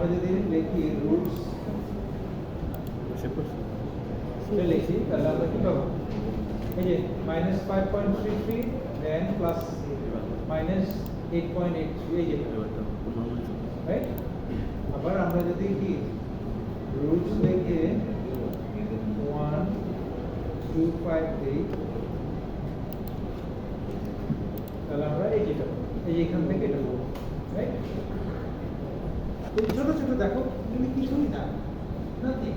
আমরা যদি লিখি রুটস লিখি তাহলে আমরা কি পাবো? এই যে -5.33 দেন প্লাস -8.83 এই যে রাইট। আবার আমরা যদি কি রুটস লিখে 1 2 5 8 তাহলে আমরা এই যেটা এই এখান থেকে এটা পাবো রাইট। এই ছোট ছোট দেখো এগুলি কিছুই না, নাথিং।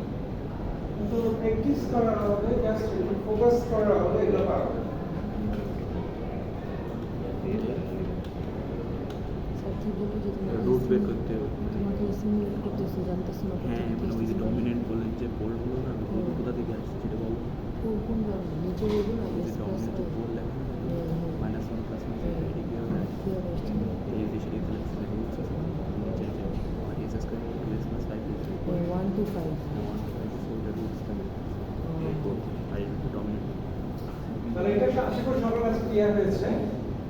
তো প্র্যাকটিস করা হবে, জাস্ট ফোকাস করা হবে, এগুলো পারবে। রুট বের করতে হবে। তোমাকে সিমুলেট করতেছো, জানতেছো না হ্যাঁ, মানে ওই যে ডমিনেন্ট বলেন যে পোলগুলো না, ওগুলো কোথা থেকে আসছে সেটা বলো। কোন নিচে বলবো না যে ডমিনেন্ট পোল লেখা -1 প্লাস এটি কি হবে? এই যে সেটা তাহলে রুটস আছে নিচে যে এস স্কয়ার 2s + 5 1 to 5 1 এটা রুটসটা এই পোল আর ডমিনেন্ট। তাহলে এটা আশা করি সবার কাছে ক্লিয়ার হয়েছে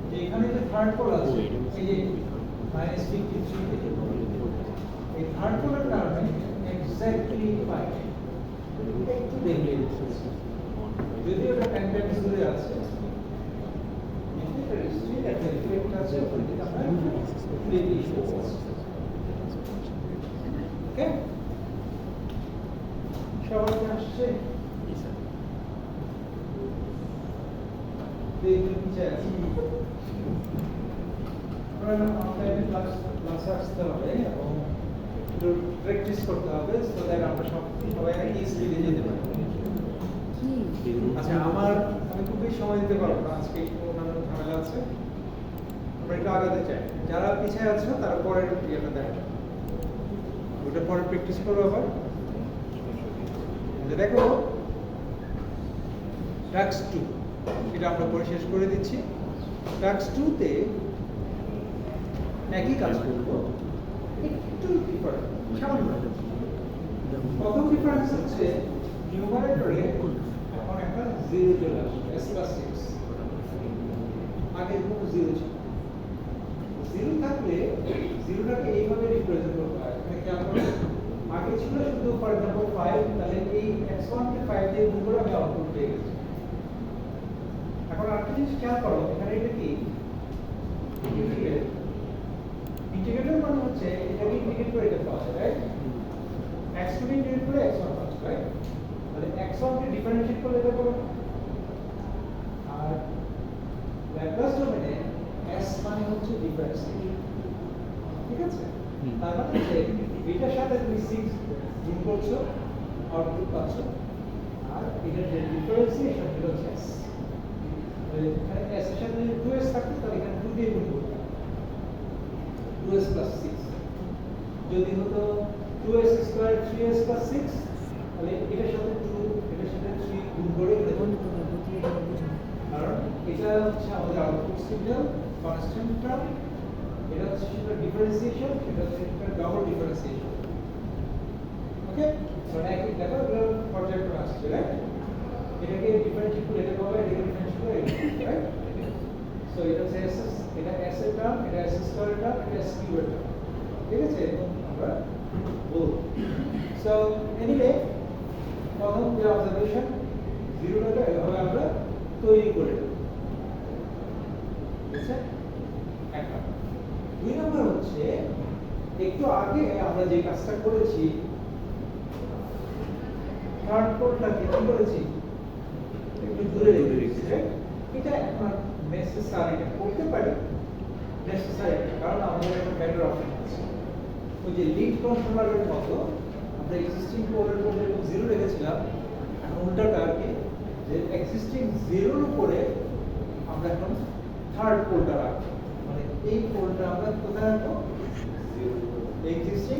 যে এখানে যে থার্ড পোল আছে এই যে -53 এই থার্ড পোলের কারণে এক্স্যাক্টলি 5 একটু দেখলে যদি ওটা 10 টাইমস দূরে আছে এটা স্ট্রিট একটা রিফ্লেক্ট আছে ওখানে আমরা লিখি। ওকে সবার কাছে আসছে দেখুন নিচে আছে আমরা অনলাইনে ক্লাস আসতে হবে এবং একটু প্র্যাকটিস করতে হবে সো দ্যাট আমরা সবাই একই স্পিডে যেতে পারি। আচ্ছা আমি খুব বেশি সময় দিতে পারবো না, আজকে একটু অন্যান্য ঝামেলা আছে, আমরা একটু আগাতে চাই। যারা পিছিয়ে আছে তারা পরের ইয়েটা দেখো, ওটা পরে প্র্যাকটিস করবো। আবার দেখো টাস্ক 2 এটা আমরা পরে শেষ করে দিচ্ছি। টাস্ক 2 তে একই কাজ করবো, একটু ডিফারেন্ট সামান্য। প্রথম ডিফারেন্স হচ্ছে নিউমারেটরে এখন একটা 0 চলে আসবে s + 6, আগে কোনো 0 ছিল। 0 থাকলে 0টাকে এইভাবে রিপ্রেজেন্ট করতে হয়। মানে খেয়াল করো আগে ছিল শুধু ফর এক্সাম্পল 5, তাহলে এই x1 কে 5 দিয়ে গুণ করে আমি আউটপুট পেয়ে গেছি। এখন আরেকটা জিনিস খেয়াল করো, এখানে এটা কি ইন্টিগ্রেট। ইন্টিগ্রেটর মানে হচ্ছে এটাকে ইন্টিগ্রেট করে এটা পাওয়া যায় রাইট। x2 কে ইন্টিগ্রেট করে x1 পাওয়া যায় রাইট। তাহলে x1 কে ডিফারেন্সিয়েট করলে এটা করব। আর ল্যাপ্লাস ডোমেনে s মানে হচ্ছে ডিফারেন্স, ঠিক আছে? তার মানে হচ্ছে এটার সাথে তুমি 6 গুণ করছো আউটপুট পাচ্ছ, আর এটার যে ডিফারেন্সিয়েশন এটা হচ্ছে s। তাহলে এখানে s এর সাথে যদি 2s থাকে তাহলে এখানে 2 দিয়ে গুণ করতে হবে, 2s + 6। যদি হতো 2s² 3s + 6 তাহলে এটার সাথে 2 এটার সাথে 3 গুণ করে এটা কারণ এটা হচ্ছে আমাদের আউটপুট সিগন্যাল কনস্ট্যান্ট টার্ম, এটা হচ্ছে সেটা ডিফারেন্সিয়েশন, এটা হচ্ছে একটা ডাবল ডিফারেন্সিয়েশন। ওকে সো একই দেখো এগুলো পর্যায়ক্রমে আসছে রাইট। এটাকে ডিফারেন্সিয়েট করে এটা পাবে, এটাকে ডিফারেন্সিয়েট করে রাইট। সো এটা হচ্ছে s, এটা s এর টার্ম, এটা s² এর টার্ম, এটা s³ এর টার্ম, ঠিক আছে? আমরা বলবো। সো এনিওয়ে প্রথম যে অবজারভেশন 0টাকে এভাবে আমরা তৈরি করে দেব, ঠিক আছে? এক নম্বর। 2 নম্বর হচ্ছে একটু আগে আমরা যে কাজটা করেছি থার্ড পোলটাকে কি করেছি একটু দূরে রেখেছি। এটা এখন নেসেসারি করতে পারি, নেসেসারি কারণ আমাদের একটা বেটার অপশন আছে। ওই যে লিড কন্ট্রোলারের মতো আমরা এক্সিস্টিং পোলের উপরে 0 রেখেছিলাম, এখন উল্টাটা আর কি যে এক্সিস্টিং 0 এর উপরে আমরা এখন থার্ড পোলটা রাখবো। মানে এই পোলটা আমরা কোথায় রাখবো? এক্সিস্টিং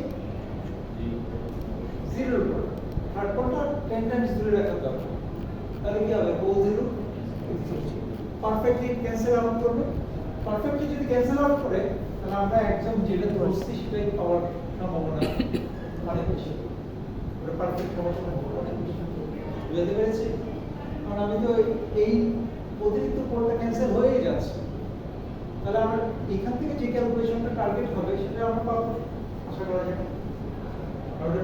0 এর উপর থার্ড পোলটা 10 টাইমস দূরে রাখা দরকার। তাহলে কি হবে? পোল 0 পারফেক্টলি ক্যান্সেল আউট করবে। পারফেক্টলি যদি ক্যান্সেল আউট করে তাহলে আমরা একদম যেটা ধরছি সেটাই পাওয়ার সম্ভাবনা অনেক বেশি। ওটা পারফেক্ট হওয়ার সম্ভাবনা অনেক বেশি। বুঝতে পেরেছি? কারণ আমি তো এই অতিরিক্ত পোলটা ক্যান্সেল হয়েই যাচ্ছে, তাহলে আমরা এখান থেকে যে ক্যালকুলেশনটা টার্গেট হবে সেটা আমরা পাবো আশা করা যায়।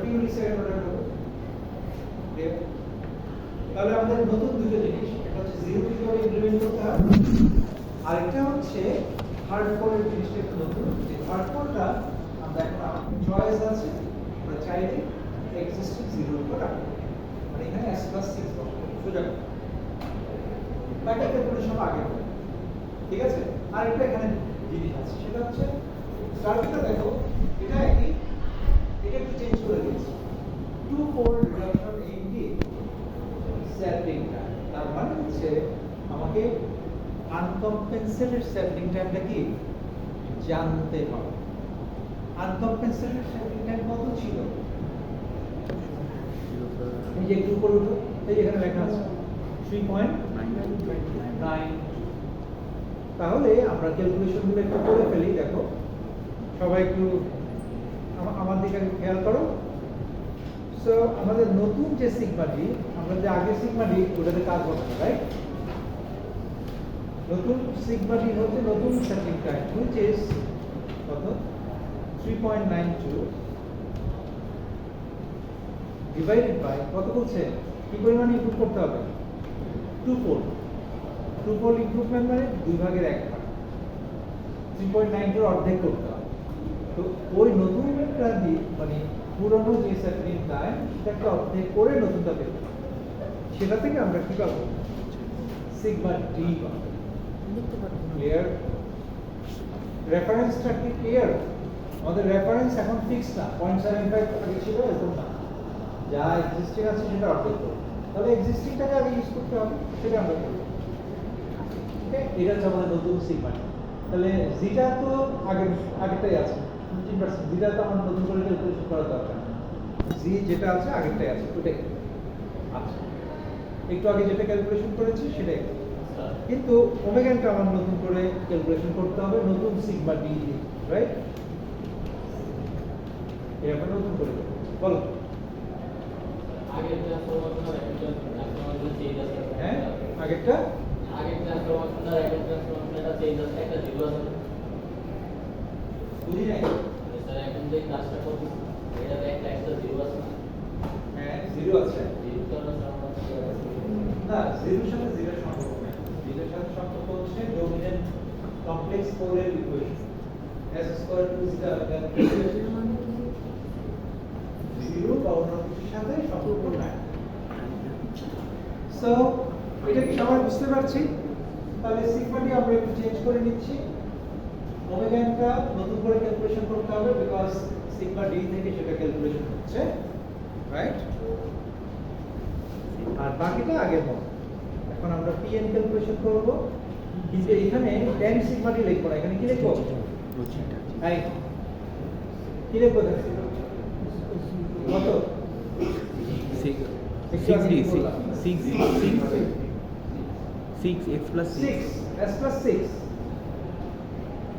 পিউরি সেকেন্ড অর্ডার করব। তাহলে আমাদের নতুন দুটো জিনিস, একটা হচ্ছে জিরো কিভাবে ইমপ্লিমেন্ট করতে হয়, আরেকটা হচ্ছে থার্ড কোডের জিনিসটা একটু নতুন। যে থার্ড কোডটা আমরা এখন চয়েস আছে, আমরা চাইলে এক্সিস্টিং জিরোর উপর রাখবো, মানে এখানে s + 6 বসাবো সোজা। বাকি ক্যালকুলেশন আগে হবে, ঠিক আছে? আর একটা এখানে জিনিস আছে, সেটা হচ্ছে সার্কিটটা দেখো, এটা একটু চেঞ্জ করে দিয়েছি। 2-4 reduction in the sampling time, তার মানে হচ্ছে আমাকে আনকম্পেনসেটেড স্যাম্পলিং টাইমটা কি জানতে হবে। আনকম্পেনসেটেড স্যাম্পলিং টাইম কত ছিল? এই যে একটু উপরে উঠো, এই এখানে লেখা আছে 3.9। তাহলে আমরা ক্যালকুলেশনগুলো একটু করে ফেলি। দেখো সবাই একটু আমার দিকে খেয়াল করো। সো আমাদের নতুন যে সিগমা ডি, আমরা যে আগে সিগমা ডি ওটাতে কাজ হবে না, রাইট? নতুন সিগমা ডি হচ্ছে নতুন স্যাম্পলিং টাইম, which is কত? 3.92 ডিভাইডেড বাই কত বলছে? কি পরিমাণ ইনপুট করতে হবে? 2/4 ইমপ্রুভমেন্ট মানে 2/1 3.92 এর অর্ধেক করতে হবে। তো ওই নতুনটা দিয়ে মানে পুরনো যে স্যাম্পলিং টাইম সেটাকে অর্ধেক করে নতুনটা বের করতে হবে। সেটা থেকে আমরা কি পাবো? সিগমা ডি পাবো। লিখতে পারবো না। ক্লিয়ার? রেফারেন্সটা কি ক্লিয়ার? আমাদের রেফারেন্স এখন ফিক্স না, 0.75 আগে ছিল, এখন না, যা এক্সিস্টিং আছে সেটা অর্ধেক করব। তাহলে এক্সিস্টিংটাকে আগে ইউজ করতে হবে, সেটা আমরা করব। ওকে, এটা হচ্ছে আমাদের নতুন সিগমা। তাহলে জিটা তো আগেরটাই আছে 15%, জিটা তো আমার নতুন করে ক্যালকুলেশন করা দরকার। জি যেটা আছে আগেরটাই আছে, ওটাই আচ্ছা। একটু আগে যেটা ক্যালকুলেশন করেছি সেটাই, কিন্তু ওমেগাটা আমার নতুন করে ক্যালকুলেশন করতে হবে নতুন সিগমা ডি দিয়ে, রাইট? এটা নতুন করে বলো। আগের ট্রান্সফরমার একটা ট্রান্সফরমার চেঞ্জ আছে। হ্যাঁ, আগেরটা আগের ট্রান্সফরমার একটা ট্রান্সফরমারটা চেঞ্জ আছে, একটা জিরো আছে। বুঝি নাই। স্যার এখন যে কাজটা করছি এটাতে একটা এক্সট্রা জিরো আছে না? হ্যাঁ, জিরো আছে। জিরো তো আমরা না, জিরোর সাথে জিরোর সম্পর্ক নেই। জিরোর সাথে সম্পর্ক হচ্ছে ডোমিনেন্ট কমপ্লেক্স পোলের ইকুয়েশন s স্কয়ার টু জিটা এর মানে কি? জিরো বা অন্য কিছুর সাথে সম্পর্ক নাই। সো এটা কি সবাই বুঝতে পারছি? তাহলে সিগমাটি আমরা একটু চেঞ্জ করে নিচ্ছি। ওমেগাটা নতুন করে ক্যালকুলেশন করতে হবে, বিকজ সিগমা ডি থেকে সেটা ক্যালকুলেশন হচ্ছে, রাইট? আর বাকিটা আগের মতো। এখন আমরা পিএন ক্যালকুলেশন করব, কিন্তু এখানে tan সিগমা ডি লিখব না, এখানে কি লিখব? এই কি লিখব? কত? 6x plus 6 6 s plus 6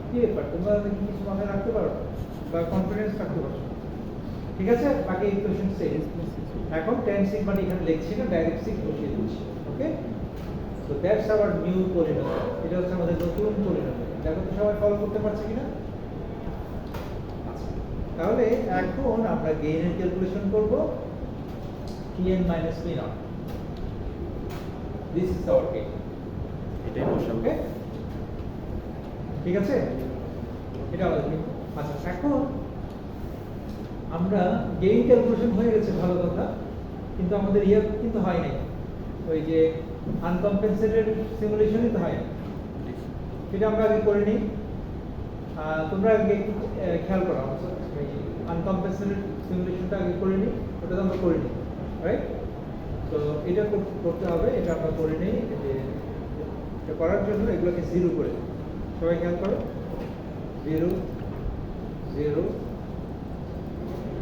কি ব্যাপার, তোমরা কি কিছু মনে রাখতে পারো বা কনফিডেন্স রাখতে পারো? ঠিক আছে, বাকি ইকুয়েশন সেম। এখন tan সিগমা ডি এখানে লিখছি না, ডাইরেক্ট 6 বসিয়ে দিচ্ছি। Okay, so that's our new polynomial. এটা হচ্ছে আমাদের নতুন পলিনোমিয়াল। দেখো তো সবাই ফলো করতে পারছে কিনা? আচ্ছা, তাহলে এখন আমরা গেইনের ক্যালকুলেশন করব, pn minus p naught. This is our gain. এটাই বসাবো। ওকে, ঠিক আছে, এটা আমাদের gain। আচ্ছা, এখন আমরা গেইন ক্যালকুলেশন হয়ে গেছে, ভালো কথা, কিন্তু আমাদের ইয়ে কিন্তু হয় নাই, ওই যে আনকম্পেনসেটেড সিমুলেশনই তো হয় না। সেটা আমরা আগে করে নিই। তোমরা আগে একটু খেয়াল করো, আনকম্পেনসেটেড সিমুলেশনটা আগে করে নিই, ওটা তো আমরা করে নিই, রাইট? তো এটা করতে হবে, এটা আমরা করে নিই। যে এটা করার জন্য এগুলোকে জিরো করে দিই। সবাই খেয়াল করো, 0 0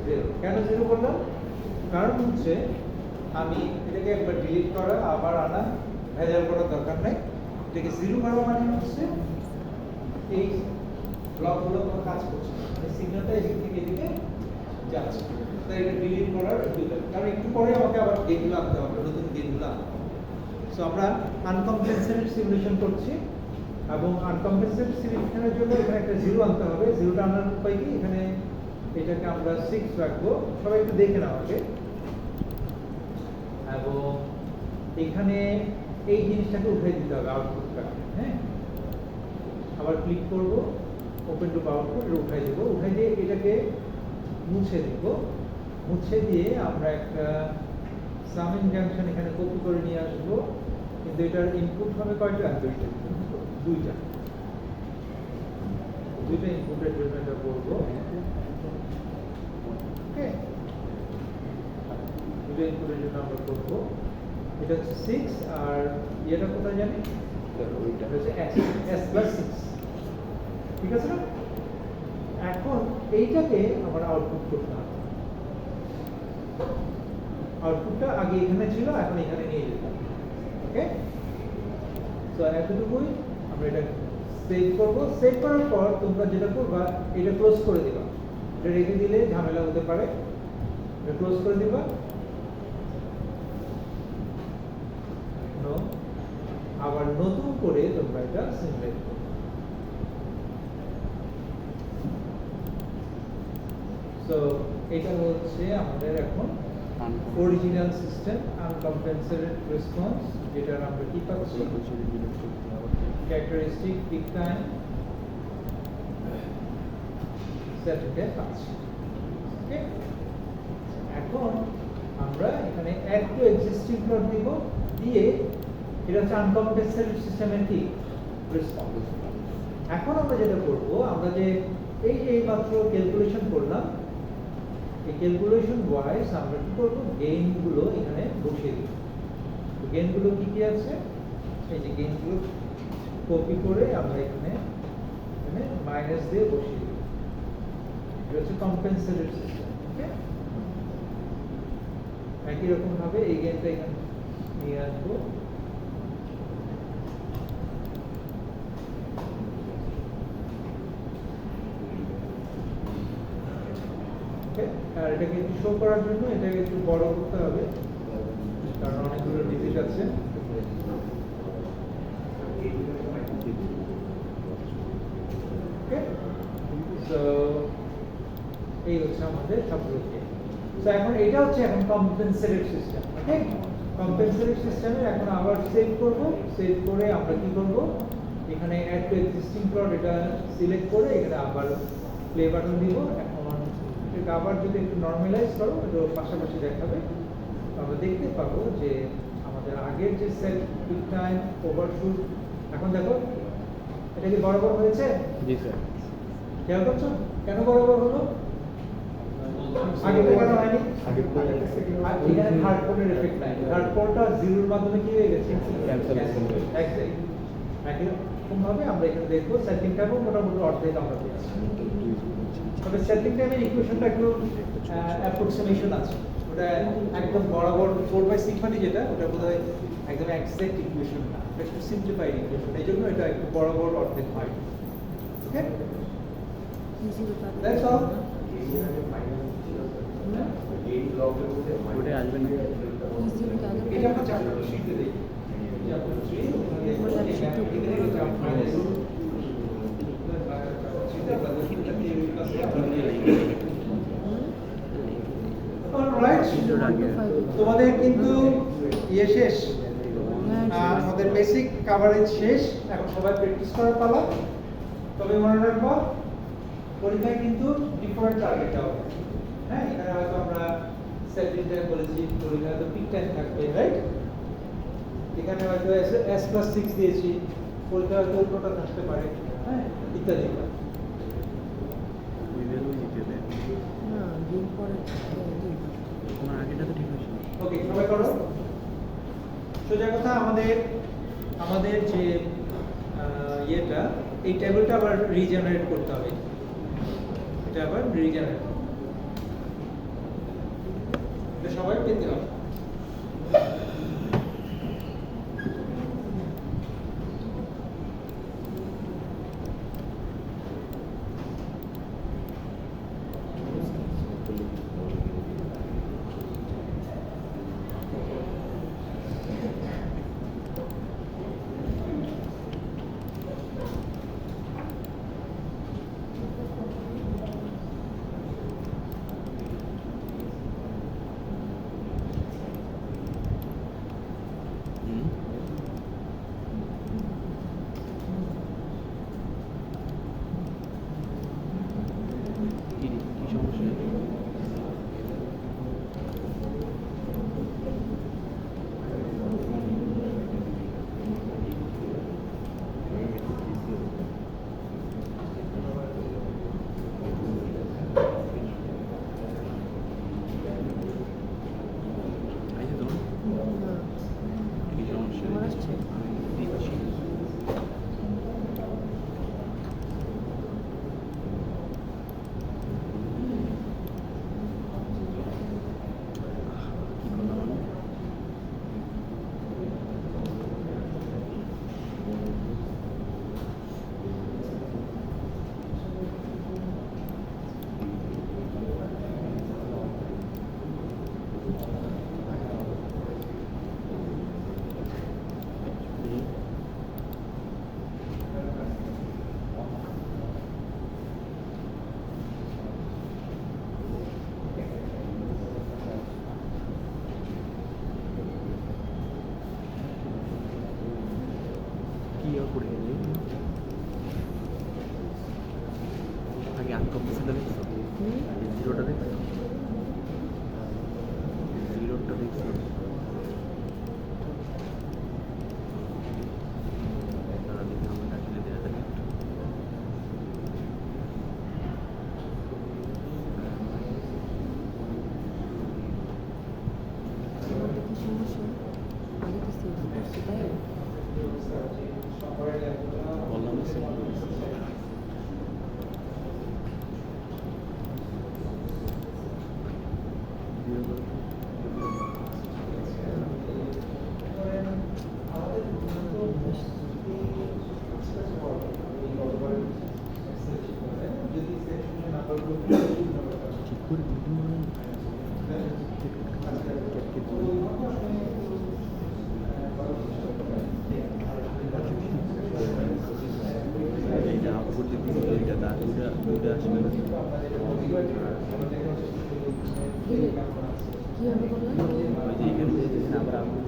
0। কেন জিরো করলাম? কারণ হচ্ছে আমি এটাকে একবার ডিলিট করা আবার আনা ভেজাল করার দরকার নাই। এটাকে জিরো করা মানে হচ্ছে এই ব্লকগুলো কোনো কাজ করছে না, এই সিগন্যালটা এদিক থেকে এদিকে যাচ্ছে, তাই এটা ডিলিট করার দরকার। কারণ একটু পরে আমাকে আবার গেটগুলো আনতে হবে, নতুন গেটগুলো আনতে হবে। সো আমরা আনকম্পেনসেটেড সিমুলেশন করছি, এবং আনকম্পেনসেটেড সিমুলেশনের জন্য এখানে একটা জিরো আনতে হবে। জিরোটা আনার উপায় কি? এখানে এটা এটাকে আমরা 6 রাখবো, সবাই একটু দেখে নাও আগে। এবং এখানে এই জিনিসটাকে উঠে দিতে হবে, আউটপুটটাকে। হ্যাঁ, আবার ক্লিক করব, ওপেন টু আউটপুট, উঠাই দেবো। উঠাই দিয়ে এটাকে মুছে দেব। মুছে দিয়ে আমরা একটা সামিং জাংশন এখানে কপি করে নিয়ে আসবো, কিন্তু এটার ইনপুট হবে কয়টা? দুইটা ইনপুটের জন্য এটা করবো। ওকে, দুটো ইনপুটের জন্য আমরা করবো। এটা হচ্ছে 6 আর এটা কোথায় জানি? এটা হচ্ছে s প্লাস 6। ঠিক আছে না? এখন এইটাকে আমার আউটপুট করতে হবে। আউটপুটটা আগে এখানে ছিল, এখন এখানে নিয়ে যেতে হবে। ওকে, তো এতটুকুই। আমরা এটা সেভ করব। সেভ করার পর তোমরা যেটা করবা, এটা ক্লোজ করে দিবা। এটা রেখে দিলে ঝামেলা হতে পারে, এটা ক্লোজ করে দিবা। আবার নতুন করে তোমরা এটা সিমুলেট করবে। সো এটা হচ্ছে আমাদের এখন অরিজিনাল সিস্টেম আনকম্পেনসেটেড রেসপন্স, যেটার আমরা কি পাচ্ছি? ক্যারেক্টারিস্টিক পিক টাইম সেটটা পাচ্ছি। ওকে, এখন আমরা এখানে অ্যাড টু এক্সিস্টিং প্লট দিব, দিয়ে এটা হচ্ছে আনকম্পেনসেটেড সিস্টেমের কি রেসপন্স। এখন আমরা যেটা করব, আমরা যে এই মাত্র ক্যালকুলেশন করলাম, এই ক্যালকুলেশন ওয়াইজ আমরা কি করব? গেইন গুলো এখানে বসিয়ে দেব। তো গেইন গুলো কি কি আছে? এই যে গেইন গুলো কপি করে আমরা এখানে মাইনাস দিয়ে বসিয়ে দেব। এটা হচ্ছে কম্পেনসেটেড সিস্টেম। ওকে, একই রকম ভাবে এই গেইনটা এখানে নিয়ে আসবো। আর এটাকে একটু শো করার জন্য এটাকে একটু বড় করতে হবে, কারণ অনেকগুলো ডিজিট আছে। সো এই হচ্ছে আমাদের সবগুলোকে। সো এখন এটা হচ্ছে এখন কম্পেনসেটেড সিস্টেম। ওকে, কম্পেনসেটেড সিস্টেমের এখন আবার সেভ করব। সেভ করে আমরা কি করব? এখানে অ্যাড টু এক্সিস্টিং প্লট এটা সিলেক্ট করে এখানে আবার প্লে বাটন দিব। এখন এটা আবার যদি একটু নরমালাইজ করো, এটা পাশাপাশি দেখাবে। আমরা দেখতে পাবো যে আমাদের আগের যে সেট পিক টাইম ওভারশুট, এখন দেখো এটা কি বরাবর হয়েছে? জি স্যার। খেয়াল করছো কেন বরাবর হলো? আগে তো কেন হয়নি? এখানে থার্ড কোণের এফেক্ট নাই। থার্ড কোণটা জিরোর মাধ্যমে কি হয়ে গেছে? ক্যান্সেল। একই রকম ভাবে আমরা এখানে দেখবো সেটিং টাইমও মোটামুটি অর্ধেক আমরা পেয়েছি। তবে সেটিং টাইমের ইকুয়েশনটা একটু অ্যাপ্রক্সিমেশন আছে, ওটা একদম বরাবর 4/6 মানে যেটা, ওটা বোধহয় একদম এক্সাক্ট ইকুয়েশন না, এটা একটু সিম্পলিফাইড ইকুয়েশন, এই জন্য এটা একটু বরাবর অর্ধেক হয়। ওকে, দ্যাটস অল। ওটা আসবে না। এটা আমরা চ্যাপ্টার শিখতে দেই, চ্যাপ্টার 3 ওখানে তোমাদের কিন্তু ইয়ে শেষ, আমাদের বেসিক কভারেজ শেষ। এখন সবাই প্র্যাকটিস করার পালা। তবে মনে রাখবো পরীক্ষায় কিন্তু ডিফারেন্ট টার্গেট দেওয়া হবে। হ্যাঁ, এখানে হয়তো আমরা সেটিং টাইম বলেছি, পরীক্ষায় তো পিক টাইম থাকবে, রাইট? এখানে হয়তো s+6 দিয়েছি, পরীক্ষায় হয়তো উল্টোটা থাকতে পারে, হ্যাঁ, ইত্যাদি। আগেটা তো ঠিক হয়েছিল। ওকে, সবাই করো। সোজা কথা, আমাদের যে ইয়েটা, এই টেবিলটা আবার রিজেনারেট করতে হবে। এটা আবার রিজেনারেট, এটা সবাই পেতে হবে। বললাম তো ঠিক করে এইটা আপুর যে দুইটা দাগ দুইটা আসবে না কীভাবে করলাম? ওই যে এখানে আবার আপুর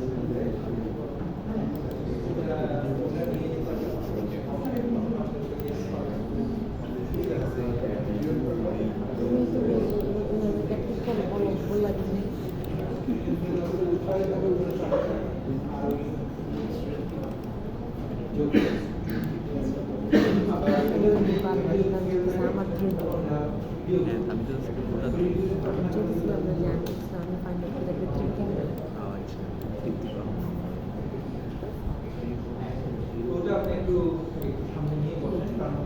তুমি প্র্যাকটিস করো, বলো বললা দিনে আমার ড্রিম আমি তো ওটা চেয়েছিলাম না যে আমি ফাইনাল করে একটা ট্রিপ কিনবো। আচ্ছা তৃপ্তি পাবো ওটা আপনি একটু সামনে নিয়ে বসেন, কারণ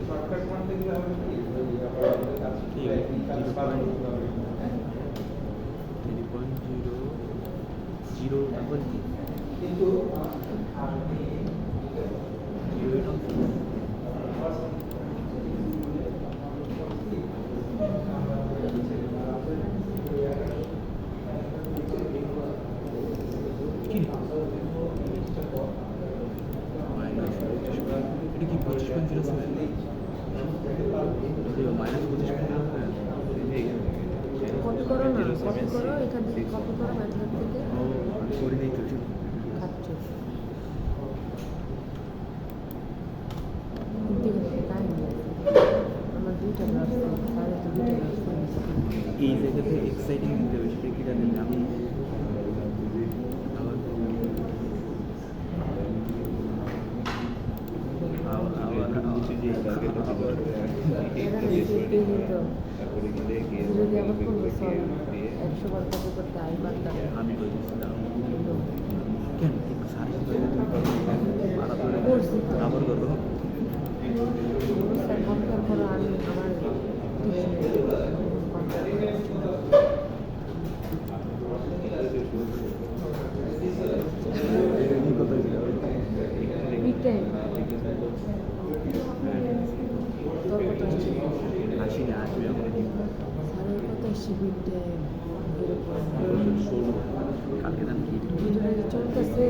শর্টকাট মানতে গেলে হবে কি ওই আবার আমাদের কাজ ঠিক আছে। কাজ পালন করতে হবে। 3.0 তারপর কি কিন্তু আপনি 0 কি মাইনাস 25 এটা কি 25.07 মাইনাস 25.07 কপি করো না, কপি করো, এখান থেকে কপি করো ম্যাথলেব থেকে ও করি নাই তো খাচ্ছ। কিন্তু এখানে টাইম আমার দুইটা ভাবছি, তাহলে তো দুইটা ভাবছি। এই জায়গাতে এক্সাইটিং দিতে হবে সেটা কি জানেন আমি যদি আবার করবো সব 100 বার কপি করতে আমি পারতাম। আমি বলছিলাম কেন একটু সারি করছি তো। আবার করবো স্যার কম্পেয়ার করো, আমি আমার বিগ টাইম তোর কত আসছে? আসি না আসবে আমাদের স্যারের কত আসছে বিগ টাইম এরকম কালকে দাম কি ভিডিওটা চলতেছে।